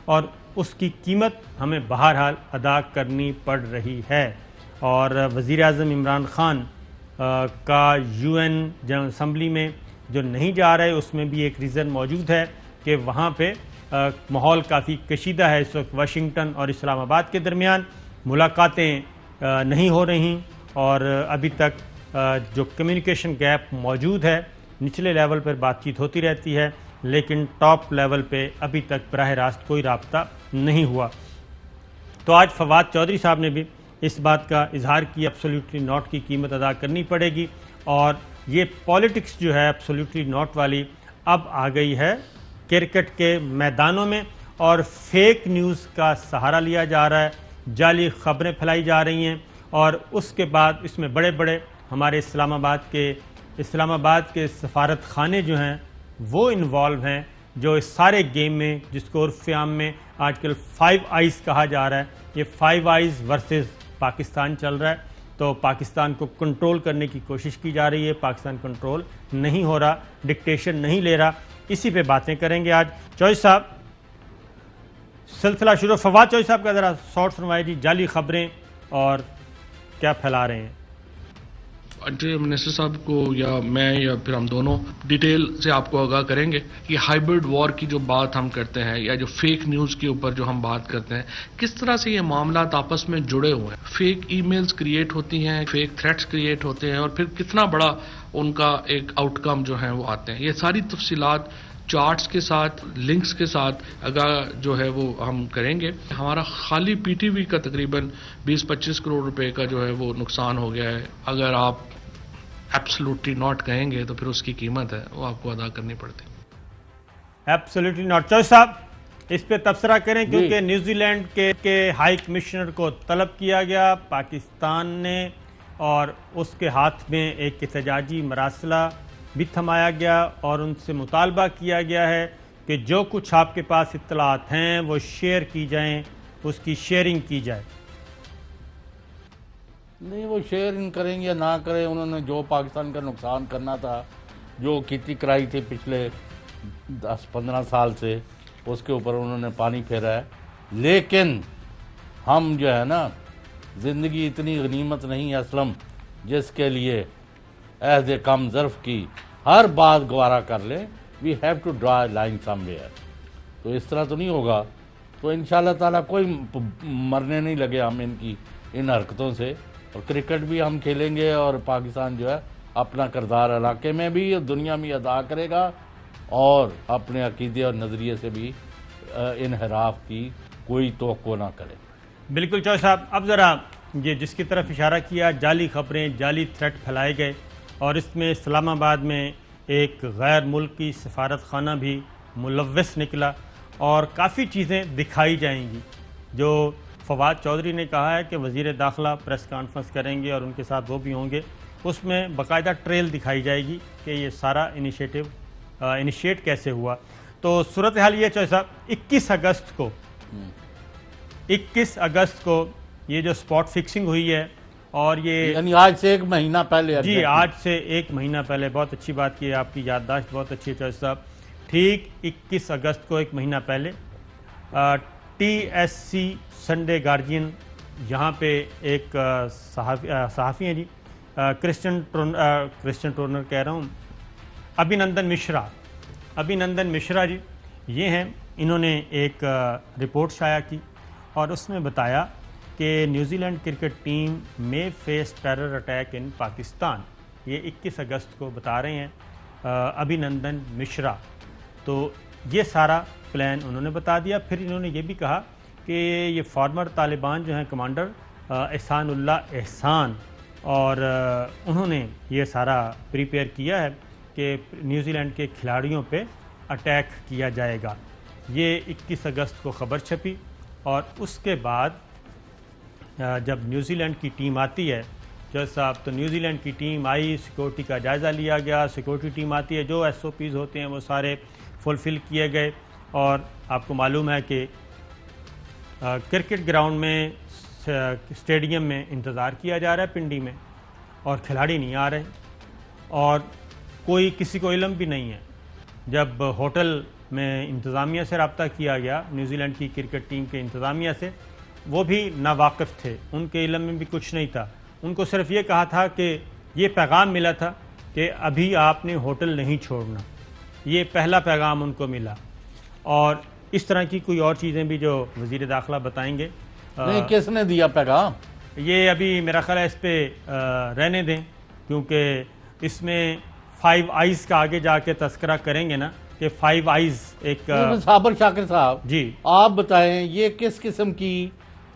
اور اس کی قیمت ہمیں بہرحال ادا کرنی پڑ رہی ہے۔ اور وزیر اعظم عمران خان کا UN جنرل اسمبلی میں جو نہیں جا رہے، اس میں بھی ایک ریزن موجود ہے کہ وہاں پہ ماحول کافی کشیدہ ہے اس وقت۔ واشنگٹن اور اسلام آباد کے درمیان ملاقاتیں نہیں ہو رہی، اور ابھی تک جو کمیونیکیشن گیپ موجود ہے، نچلے لیول پر بات چیت ہوتی رہتی ہے، لیکن ٹاپ لیول پہ ابھی تک براہ راست کوئی رابطہ نہیں ہوا۔ تو آج فواد چودھری صاحب نے بھی اس بات کا اظہار کیا ایبسلیوٹلی ناٹ کی قیمت ادا کرنی پڑے گی، اور یہ پالیٹکس جو ہے ایبسلیوٹلی ناٹ والی اب آ گئی ہے کرکٹ کے میدانوں میں، اور فیک نیوز کا سہارا لیا جا رہا ہے، جعلی خبریں پھیلائی جا رہی ہیں، اور اس کے بعد اس میں بڑے بڑے ہمارے اسلام آباد کے سفارت خانے جو ہیں وہ انوالو ہیں، جو اس سارے گیم میں، جس کو عرف عام میں آج کل 5 آئیز کہا جا رہا ہے، یہ 5 آئیز ورسز پاکستان چل رہا ہے۔ تو پاکستان کو کنٹرول کرنے کی کوشش کی جا رہی ہے، پاکستان کنٹرول نہیں ہو رہا، ڈکٹیشن نہیں لے رہا۔ اسی پہ باتیں کریں گے آج۔ چوہدری صاحب، سلسلہ شروع، فواد چوہدری صاحب کا ذرا شارٹ سنوائے جی، جعلی خبریں اور کیا پھیلا رہے ہیں؟ منسٹر صاحب کو یا میں یا پھر ہم دونوں ڈیٹیل سے آپ کو آگاہ کریں گے کہ ہائبرڈ وار کی جو بات ہم کرتے ہیں یا جو فیک نیوز کے اوپر جو ہم بات کرتے ہیں، کس طرح سے یہ معاملات آپس میں جڑے ہوئے ہیں۔ فیک ای میلز کریٹ ہوتی ہیں، فیک تھریٹس کریٹ ہوتے ہیں، اور پھر کتنا بڑا ان کا ایک آؤٹ کم جو ہے وہ آتے ہیں۔ یہ ساری تفصیلات چارٹس کے ساتھ، لنکس کے ساتھ اگر جو ہے وہ ہم کریں گے۔ ہمارا خالی پی ٹی وی کا تقریباً 20-25 کروڑ روپے کا جو ہے وہ نقصان ہو گیا ہے۔ اگر آپ ایبسلیوٹلی ناٹ کہیں گے تو پھر اس کی قیمت ہے وہ آپ کو ادا کرنی پڑتی۔ ایبسلیوٹلی ناٹ، چوہدری صاحب اس پہ تبصرہ کریں، کیونکہ نیوزی لینڈ کے ہائی کمشنر کو طلب کیا گیا پاکستان نے، اور اس کے ہاتھ میں ایک احتجاجی مراسلہ بھی تھمایا گیا، اور ان سے مطالبہ کیا گیا ہے کہ جو کچھ آپ کے پاس اطلاعات ہیں وہ شیئر کی جائیں، اس کی شیئرنگ کی جائے۔ نہیں، وہ شیئرنگ کریں یا نہ کریں، انہوں نے جو پاکستان کا نقصان کرنا تھا، جو کھیتی کرائی تھی پچھلے 10-15 سال سے، اس کے اوپر انہوں نے پانی پھیرا ہے۔ لیکن ہم جو ہے نا، زندگی اتنی غنیمت نہیں ہے اسلم جس کے لیے ایز اے کم ظرف کی ہر بات گوارا کر لیں۔ We have to draw line somewhere. تو اس طرح تو نہیں ہوگا، تو انشاءاللہ تعالیٰ کوئی مرنے نہیں لگے ہم ان حرکتوں سے، اور کرکٹ بھی ہم کھیلیں گے، اور پاکستان جو ہے اپنا کردار علاقے میں بھی اور دنیا میں ادا کرے گا، اور اپنے عقیدے اور نظریے سے بھی انحراف کی کوئی توقع نہ کرے۔ بالکل چوہدری صاحب، اب ذرا یہ جس کی طرف اشارہ کیا، جعلی خبریں، جعلی تھریٹ پھیلائے گئے، اور اس میں اسلام آباد میں ایک غیر ملکی سفارت خانہ بھی ملوث نکلا، اور کافی چیزیں دکھائی جائیں گی۔ جو فواد چودھری نے کہا ہے کہ وزیر داخلہ پریس کانفرنس کریں گے اور ان کے ساتھ وہ بھی ہوں گے، اس میں باقاعدہ ٹریل دکھائی جائے گی کہ یہ سارا انیشیٹ کیسے ہوا۔ تو صورتحال یہ چوہدری صاحب، 21 اگست کو یہ جو سپاٹ فکسنگ ہوئی ہے، اور یہ یعنی آج سے 1 مہینہ پہلے، جی آج سے 1 مہینہ پہلے، بہت اچھی بات کی ہے، آپ کی یادداشت بہت اچھی ہے چوہدری صاحب۔ ٹھیک 21 اگست کو 1 مہینہ پہلے TSC سنڈے گارجین، یہاں پہ ایک صحافی ہیں جی، کرسچن ٹورنر کہہ رہا ہوں، ابھینندن مشرا جی، یہ ہیں، انہوں نے ایک رپورٹ شائع کی، اور اس میں بتایا کہ نیوزی لینڈ کرکٹ ٹیم میں face terror attack in Pakistan. یہ 21 اگست کو بتا رہے ہیں ابھینندن مشرا۔ تو یہ سارا پلان انہوں نے بتا دیا۔ پھر انہوں نے یہ بھی کہا کہ یہ فارمر طالبان جو ہیں کمانڈر احسان اللہ احسان، اور انہوں نے یہ سارا پریپیئر کیا ہے کہ نیوزی لینڈ کے کھلاڑیوں پہ اٹیک کیا جائے گا۔ یہ 21 اگست کو خبر چھپی، اور اس کے بعد جب نیوزی لینڈ کی ٹیم آتی ہے چوہدری صاحب، تو نیوزی لینڈ کی ٹیم آئی، سیکورٹی کا جائزہ لیا گیا، سیکورٹی ٹیم آتی ہے، جو SOPs ہوتے ہیں وہ سارے فلفل کیے گئے، اور آپ کو معلوم ہے کہ کرکٹ گراؤنڈ میں، اسٹیڈیم میں انتظار کیا جا رہا ہے پنڈی میں، اور کھلاڑی نہیں آ رہے، اور کسی کو علم بھی نہیں ہے۔ جب ہوٹل میں انتظامیہ سے رابطہ کیا گیا، نیوزی لینڈ کی کرکٹ ٹیم کے انتظامیہ سے، وہ بھی ناواقف تھے، ان کے علم میں بھی کچھ نہیں تھا. ان کو صرف یہ کہا تھا کہ یہ پیغام ملا تھا کہ ابھی آپ نے ہوٹل نہیں چھوڑنا، یہ پہلا پیغام ان کو ملا. اور اس طرح کی کوئی اور چیزیں بھی جو وزیر داخلہ بتائیں گے. نہیں، کس نے دیا پیغام؟ یہ ابھی میرا خیال ہے اس پہ رہنے دیں، کیونکہ اس میں 5 آئیز کا آگے جا کے تذکرہ کریں گے نا، کہ 5 آئیز ایک صابر شاکر صاحب جی آپ بتائیں یہ کس قسم کی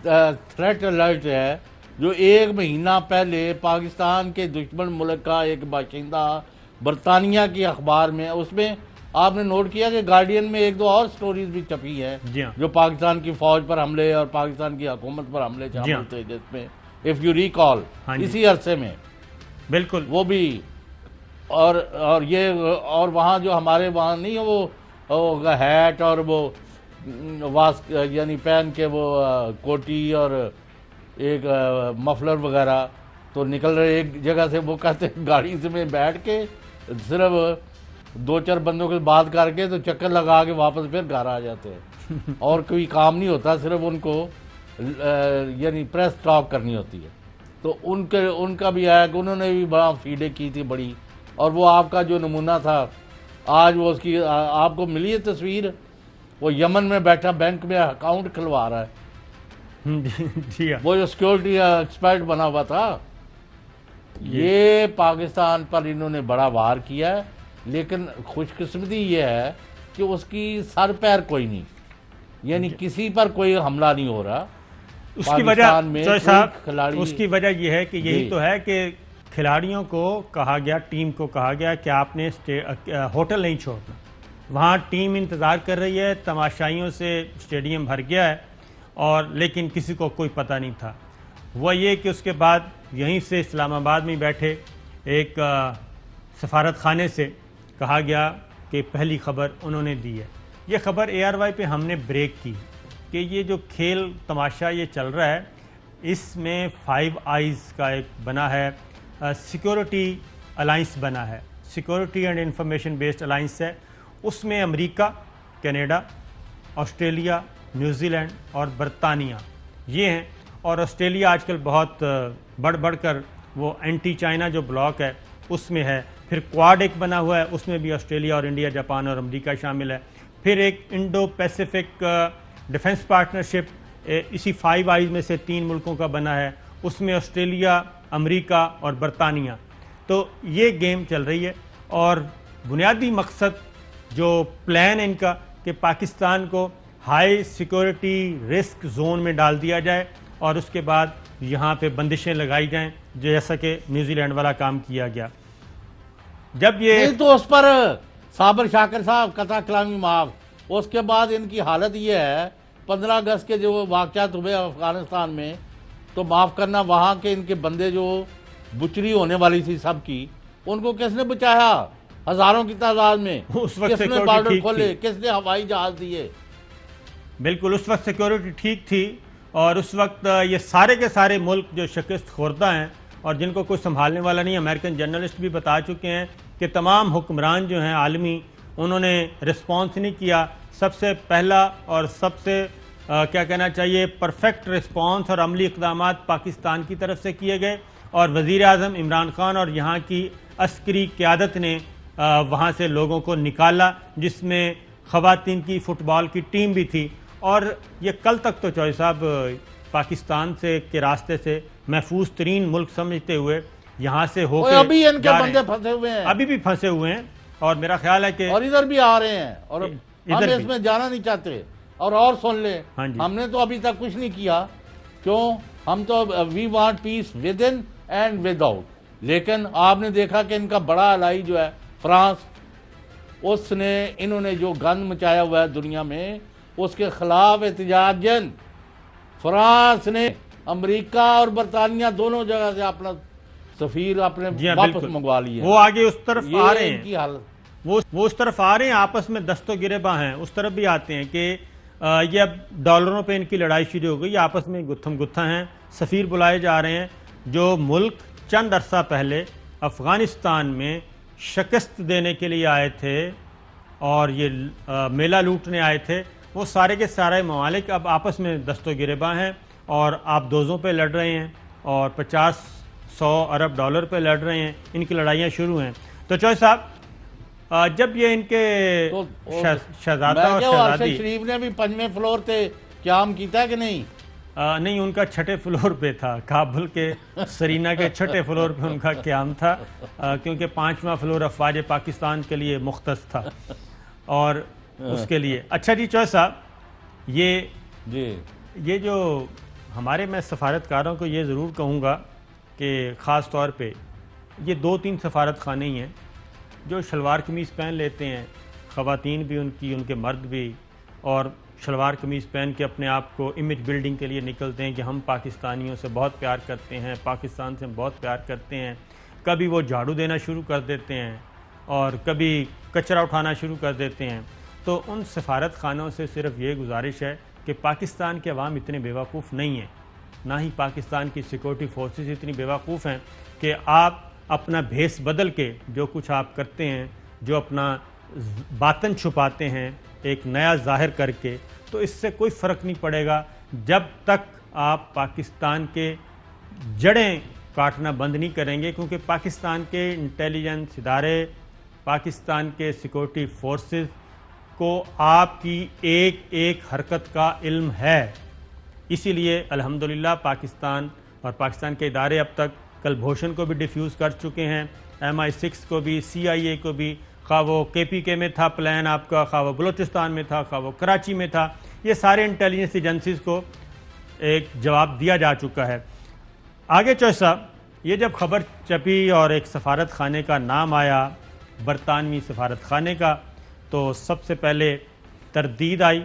تھریٹ الرٹ ہے جو 1 مہینہ پہلے پاکستان کے دشمن ملک کا ایک باشندہ برطانیہ کی اخبار میں، اس میں آپ نے نوٹ کیا کہ گارڈین میں 1-2 اور سٹوریز بھی چھپی ہیں جی ہاں جو پاکستان کی فوج پر حملے اور پاکستان کی حکومت پر حملے شامل تھے، جس میں اف یو ریکال اسی عرصے میں بالکل وہ بھی اور یہ اور وہاں جو ہمارے وہاں نہیں ہے وہ ہیٹ اور وہ یعنی پہن کے وہ کوٹی اور ایک مفلر وغیرہ تو نکل رہے ایک جگہ سے، وہ کہتے ہیں گاڑی سے میں بیٹھ کے صرف 2-4 بندوں کے بات کر کے تو چکر لگا کے واپس پھر گھر آ جاتے ہیں اور کوئی کام نہیں ہوتا، صرف ان کو یعنی پریس ٹاک کرنی ہوتی ہے. تو ان کا بھی ہے کہ انہوں نے بھی بڑا فیڈے کی تھی بڑی. اور وہ آپ کا جو نمونہ تھا آج وہ اس کی آپ کو ملی ہے تصویر، وہ یمن میں بیٹھا بینک میں اکاؤنٹ کھلوا رہا ہے، جی ہاں وہ جو سیکورٹی ایکسپرٹ بنا ہوا تھا. یہ پاکستان پر انہوں نے بڑا وار کیا ہے، لیکن خوش قسمتی یہ ہے کہ اس کی سر پیر کوئی نہیں، یعنی کسی پر کوئی حملہ نہیں ہو رہا. اس کی وجہ اس کی وجہ یہ ہے کہ یہی تو ہے کہ کھلاڑیوں کو کہا گیا، ٹیم کو کہا گیا کہ آپ نے ہوٹل نہیں چھوڑنا. وہاں ٹیم انتظار کر رہی ہے، تماشائیوں سے اسٹیڈیم بھر گیا ہے، اور لیکن کسی کو کوئی پتہ نہیں تھا. وہ یہ کہ اس کے بعد یہیں سے اسلام آباد میں بیٹھے ایک سفارت خانے سے کہا گیا کہ پہلی خبر انہوں نے دی ہے. یہ خبر ARY پہ ہم نے بریک کی کہ یہ جو کھیل تماشا یہ چل رہا ہے، اس میں 5 آئیز کا ایک بنا ہے، سیکورٹی الائنس بنا ہے، security and information based alliance ہے. اس میں امریکہ، کینیڈا، آسٹریلیا، نیوزی لینڈ اور برطانیہ یہ ہیں. اور آسٹریلیا آج کل بہت بڑھ کر وہ اینٹی چائنا جو بلاک ہے اس میں ہے. پھر کوارڈ ایک بنا ہوا ہے، اس میں بھی آسٹریلیا اور انڈیا، جاپان اور امریکہ شامل ہے. پھر ایک انڈو پیسیفک ڈیفنس پارٹنرشپ اسی 5 آئیز میں سے 3 ملکوں کا بنا ہے، اس میں آسٹریلیا، امریکہ اور برطانیہ. تو یہ گیم چل رہی ہے، اور بنیادی مقصد جو پلان ان کا کہ پاکستان کو ہائی سیکورٹی رسک زون میں ڈال دیا جائے اور اس کے بعد یہاں پہ بندشیں لگائی جائیں، جیسا کہ نیوزی لینڈ والا کام کیا گیا. جب یہ نہیں تو اس پر صابر شاکر صاحب قطع کلامی معاف. اس کے بعد ان کی حالت یہ ہے 15 اگست کے جو واقعات ہوئے افغانستان میں، تو معاف کرنا وہاں کے ان کے بندے جو بچری ہونے والی تھی سب کی، ان کو کس نے بچایا؟ ہزاروں کی تعداد میں. اس وقت کس نے سیکورٹی بارڈر ٹھیک کھولے؟ تھی. کس نے ہوائی جہاز دیے؟ بالکل اس وقت سیکورٹی ٹھیک تھی، اور اس وقت یہ سارے کے سارے ملک جو شکست خوردہ ہیں اور جن کو کوئی سنبھالنے والا نہیں. امریکن جرنلسٹ بھی بتا چکے ہیں کہ تمام حکمران جو ہیں عالمی، انہوں نے رسپانس نہیں کیا. سب سے پہلا اور سب سے کیا کہنا چاہیے پرفیکٹ رسپانس اور عملی اقدامات پاکستان کی طرف سے کیے گئے، اور وزیر اعظم عمران خان اور یہاں کی عسکری قیادت نے وہاں سے لوگوں کو نکالا، جس میں خواتین کی فٹ بال کی ٹیم بھی تھی. اور یہ کل تک تو چوہے صاحب پاکستان سے کے راستے سے محفوظ ترین ملک سمجھتے ہوئے یہاں سے ہو کے ابھی ان کے بندے پھنسے ہوئے ہیں، ابھی بھی پھنسے ہوئے ہیں، اور میرا خیال ہے کہ اور ادھر بھی آ رہے ہیں، اور ہم ادھر اس میں جانا نہیں چاہتے. اور سن لیں، ہاں جی. ہم نے تو ابھی تک کچھ نہیں کیا. کیوں؟ ہم تو we want peace within and without. لیکن آپ نے دیکھا کہ ان کا بڑا الائی جو ہے فرانس، اس نے انہوں نے جو گند مچایا ہوا ہے دنیا میں، اس کے خلاف احتجاج فرانس نے امریکہ اور برطانیہ دونوں جگہ سے اپنا سفیر اپنے واپس منگوا لیے. وہ آگے اس طرف آ رہے ہیں، کی حالت وہ اس طرف آ رہے ہیں، آپس میں دست و گریباں ہیں. اس طرف بھی آتے ہیں کہ یہ اب ڈالروں پہ ان کی لڑائی شروع ہو گئی، آپس میں گتھم گتھا ہیں. سفیر بلائے جا رہے ہیں جو ملک چند عرصہ پہلے افغانستان میں شکست دینے کے لیے آئے تھے اور یہ میلہ لوٹنے آئے تھے، وہ سارے کے سارے ممالک اب آپس میں دست و گریباں ہیں اور آپ دوزوں پہ لڑ رہے ہیں اور 50-100 ارب ڈالر پہ لڑ رہے ہیں. ان کی لڑائیاں شروع ہیں. تو چوہے صاحب جب یہ ان کے شہزادہ اور شہزادی شریف نے بھی 5ویں فلور تے قیام کیتا ہے کہ نہیں؟ نہیں، ان کا 6ٹھے فلور پہ تھا. کابل کے سرینا کے 6ٹھے فلور پہ ان کا قیام تھا، کیونکہ 5واں فلور افواج پاکستان کے لیے مختص تھا اور اس کے لیے. اچھا جی چوہے صاحب، یہ جو ہمارے، میں سفارتکاروں کو یہ ضرور کہوں گا کہ خاص طور پہ یہ 2-3 سفارت خانے ہی ہیں جو شلوار قمیض پہن لیتے ہیں، خواتین بھی ان کے مرد بھی، اور شلوار قمیض پہن کے اپنے آپ کو امیج بلڈنگ کے لیے نکلتے ہیں کہ ہم پاکستانیوں سے بہت پیار کرتے ہیں، پاکستان سے بہت پیار کرتے ہیں. کبھی وہ جھاڑو دینا شروع کر دیتے ہیں اور کبھی کچرا اٹھانا شروع کر دیتے ہیں. تو ان سفارت خانوں سے صرف یہ گزارش ہے کہ پاکستان کے عوام اتنے بیوقوف نہیں ہیں، نہ ہی پاکستان کی سیکورٹی فورسز اتنی بیوقوف ہیں کہ آپ اپنا بھیس بدل کے جو کچھ آپ کرتے ہیں، جو اپنا باطن چھپاتے ہیں ایک نیا ظاہر کر کے، تو اس سے کوئی فرق نہیں پڑے گا جب تک آپ پاکستان کے جڑیں کاٹنا بند نہیں کریں گے. کیونکہ پاکستان کے انٹیلیجنس ادارے، پاکستان کے سیکورٹی فورسز کو آپ کی ایک ایک حرکت کا علم ہے. اسی لیے الحمدللہ پاکستان اور پاکستان کے ادارے اب تک کلبھوشن کو بھی ڈیفیوز کر چکے ہیں، MI6 کو بھی، CIA کو بھی، خواہ وہ KPK میں تھا پلان آپ کا، خواہ وہ بلوچستان میں تھا، خواہ وہ کراچی میں تھا. یہ سارے انٹیلیجنس ایجنسیز کو ایک جواب دیا جا چکا ہے. آگے چوہے صاحب، یہ جب خبر چپی اور ایک سفارت خانے کا نام آیا، برطانوی سفارت خانے کا، تو سب سے پہلے تردید آئی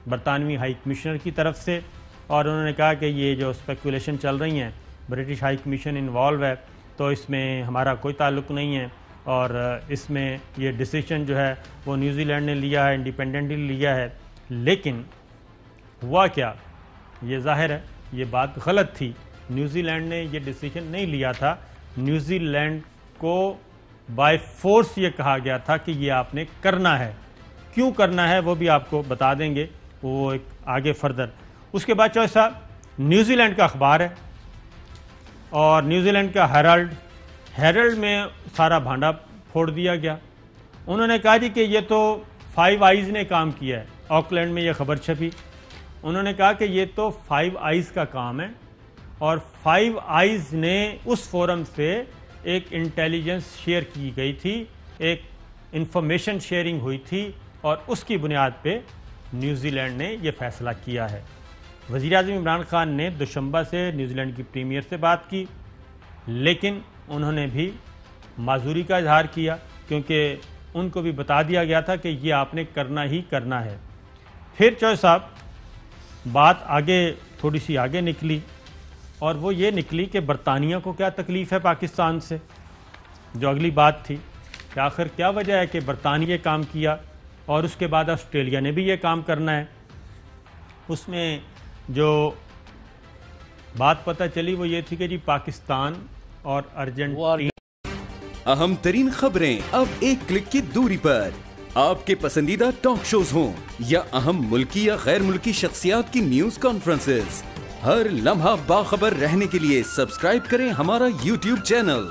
برطانوی ہائی کمشنر کی طرف سے، اور انہوں نے کہا کہ یہ جو اسپیکولیشن چل رہی ہیں، برٹش ہائی کمیشن انوالو ہے، تو اس میں ہمارا کوئی تعلق نہیں ہے، اور اس میں یہ ڈیسیشن جو ہے وہ نیوزی لینڈ نے لیا ہے، انڈیپینڈنٹلی لیا ہے. لیکن ہوا کیا، یہ ظاہر ہے یہ بات غلط تھی. نیوزی لینڈ نے یہ ڈیسیشن نہیں لیا تھا. نیوزی لینڈ کو بائی فورس یہ کہا گیا تھا کہ یہ آپ نے کرنا ہے. کیوں کرنا ہے وہ بھی آپ کو بتا دیں گے، وہ ایک آگے فردر. اس کے بعد چوہے صاحب، نیوزی لینڈ کا اخبار ہے اور نیوزی لینڈ کا ہیرلڈ میں سارا بھانڈا پھوڑ دیا گیا. انہوں نے کہا جی کہ یہ تو 5 آئیز نے کام کیا ہے. آکلینڈ میں یہ خبر چھپی. انہوں نے کہا کہ یہ تو 5 آئیز کا کام ہے، اور 5 آئیز نے اس فورم سے ایک انٹیلیجنس شیئر کی گئی تھی، ایک انفارمیشن شیئرنگ ہوئی تھی، اور اس کی بنیاد پہ نیوزی لینڈ نے یہ فیصلہ کیا ہے. وزیر اعظم عمران خان نے دوشنبہ سے نیوزی لینڈ کی پریمیئر سے بات کی، لیکن انہوں نے بھی معذوری کا اظہار کیا، کیونکہ ان کو بھی بتا دیا گیا تھا کہ یہ آپ نے کرنا ہی کرنا ہے. پھر چوہے صاحب بات آگے تھوڑی سی آگے نکلی، اور وہ یہ نکلی کہ برطانیہ کو کیا تکلیف ہے پاکستان سے. جو اگلی بات تھی کہ آخر کیا وجہ ہے کہ برطانیہ کام کیا اور اس کے بعد آسٹریلیا نے بھی یہ کام کرنا ہے. اس میں جو بات پتہ چلی وہ یہ تھی کہ جی پاکستان اور ارجنٹائن. اہم ترین خبریں اب ایک کلک کی دوری پر. آپ کے پسندیدہ ٹاک شوز ہوں یا اہم ملکی یا غیر ملکی شخصیات کی نیوز کانفرنسز، ہر لمحہ باخبر رہنے کے لیے سبسکرائب کریں ہمارا YouTube چینل.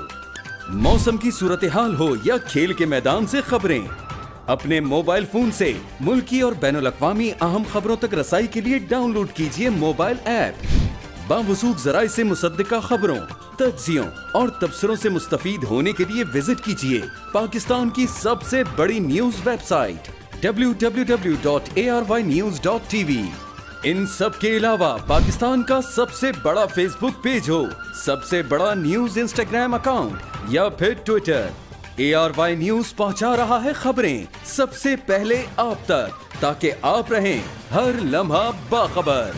موسم کی صورتحال ہو یا کھیل کے میدان سے خبریں، اپنے موبائل فون سے ملکی اور بین الاقوامی اہم خبروں تک رسائی کے لیے ڈاؤن لوڈ کیجیے موبائل ایپ. باوثوق ذرائع سے مصدقہ خبروں، تجزیوں اور تبصروں سے مستفید ہونے کے لیے وزٹ کیجیے پاکستان کی سب سے بڑی نیوز ویب سائٹ www.arYnews.tv. ان سب کے علاوہ پاکستان کا سب سے بڑا فیس بک پیج ہو، سب سے بڑا نیوز انسٹاگرام اکاؤنٹ یا پھر ٹویٹر، ARY نیوز پہنچا رہا ہے خبریں سب سے پہلے آپ تک، تاکہ آپ رہیں ہر لمحہ باخبر.